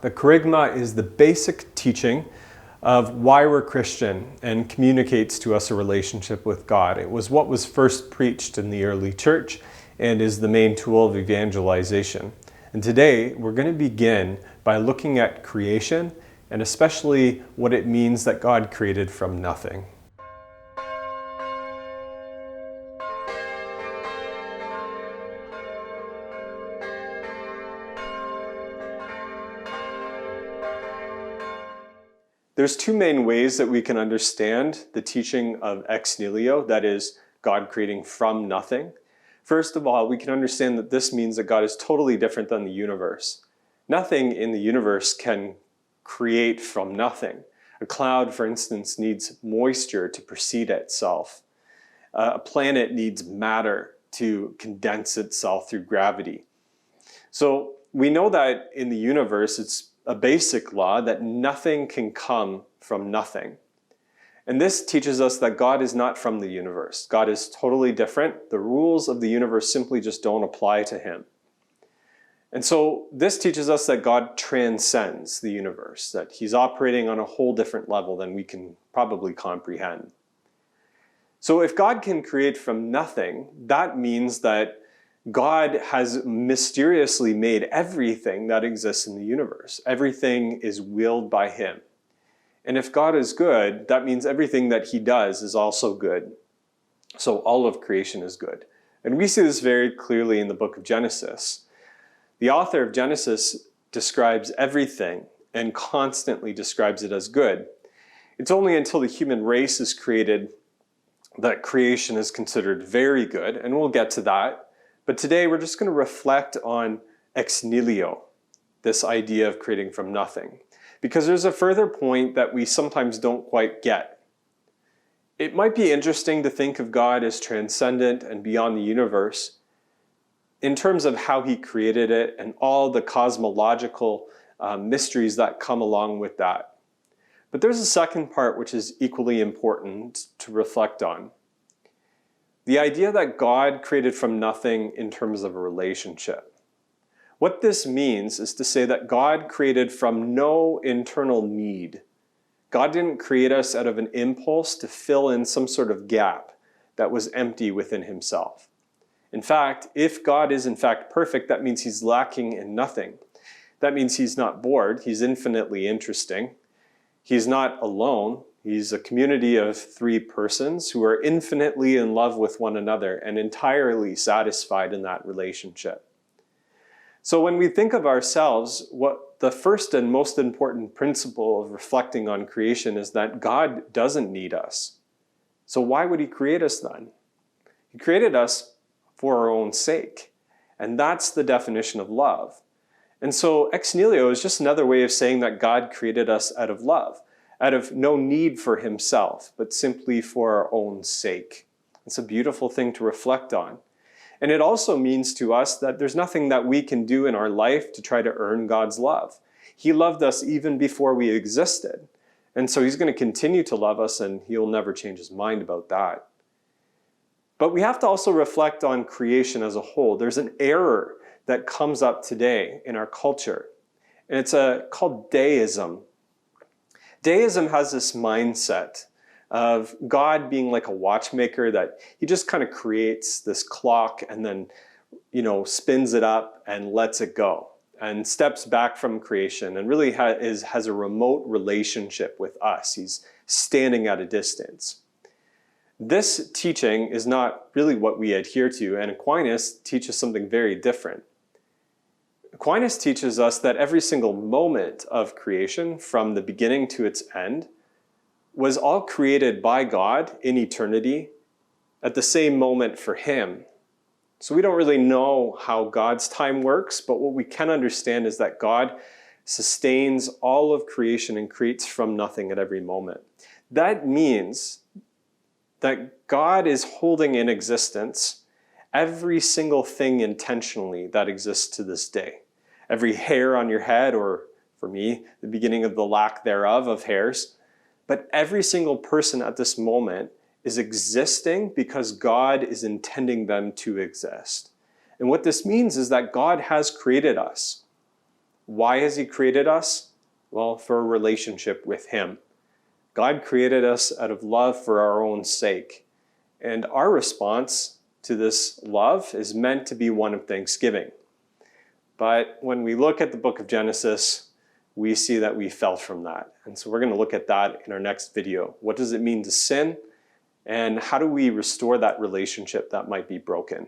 The Kerygma is the basic teaching of why we're Christian and communicates to us a relationship with God. It was what was first preached in the early church and is the main tool of evangelization. And today we're going to begin by looking at creation and especially what it means that God created from nothing. There's two main ways that we can understand the teaching of Ex Nihlio, that is, God creating from nothing. First of all, we can understand that this means that God is totally different than the universe. Nothing in the universe can create from nothing. A cloud, for instance, needs moisture to precede itself. A planet needs matter to condense itself through gravity. So we know that in the universe, it's a basic law that nothing can come from nothing. And this teaches us that God is not from the universe. God is totally different. The rules of the universe simply just don't apply to him. And so this teaches us that God transcends the universe, that he's operating on a whole different level than we can probably comprehend. So if God can create from nothing, that means that God has mysteriously made everything that exists in the universe. Everything is willed by him. And if God is good, that means everything that he does is also good. So all of creation is good. And we see this very clearly in the book of Genesis. The author of Genesis describes everything and constantly describes it as good. It's only until the human race is created that creation is considered very good, and we'll get to that. But today we're just going to reflect on Ex Nihlio, this idea of creating from nothing. Because there's a further point that we sometimes don't quite get. It might be interesting to think of God as transcendent and beyond the universe in terms of how he created it and all the cosmological mysteries that come along with that. But there's a second part which is equally important to reflect on. The idea that God created from nothing in terms of a relationship. What this means is to say that God created from no internal need. God didn't create us out of an impulse to fill in some sort of gap that was empty within himself. In fact, if God is in fact perfect, that means he's lacking in nothing. That means he's not bored, he's infinitely interesting. He's not alone. He's a community of three persons who are infinitely in love with one another and entirely satisfied in that relationship. So when we think of ourselves, what the first and most important principle of reflecting on creation is that God doesn't need us. So why would he create us then? He created us for our own sake. And that's the definition of love. And so Ex Nihlio is just another way of saying that God created us out of love, out of no need for himself, but simply for our own sake. It's a beautiful thing to reflect on. And it also means to us that there's nothing that we can do in our life to try to earn God's love. He loved us even before we existed. And so he's going to continue to love us, and he'll never change his mind about that. But we have to also reflect on creation as a whole. There's an error that comes up today in our culture, and it's called Deism. Deism has this mindset of God being like a watchmaker, that he just kind of creates this clock and then, spins it up and lets it go and steps back from creation and really has a remote relationship with us. He's standing at a distance. This teaching is not really what we adhere to, and Aquinas teaches something very different. Aquinas teaches us that every single moment of creation, from the beginning to its end, was all created by God in eternity at the same moment for him. So we don't really know how God's time works, but what we can understand is that God sustains all of creation and creates from nothing at every moment. That means that God is holding in existence every single thing intentionally that exists to this day. Every hair on your head, or for me, the beginning of the lack thereof of hairs. But every single person at this moment is existing because God is intending them to exist. And what this means is that God has created us. Why has he created us? Well, for a relationship with him. God created us out of love for our own sake. And our response to this love is meant to be one of thanksgiving. But when we look at the book of Genesis, we see that we fell from that. And so we're going to look at that in our next video. What does it mean to sin? And how do we restore that relationship that might be broken?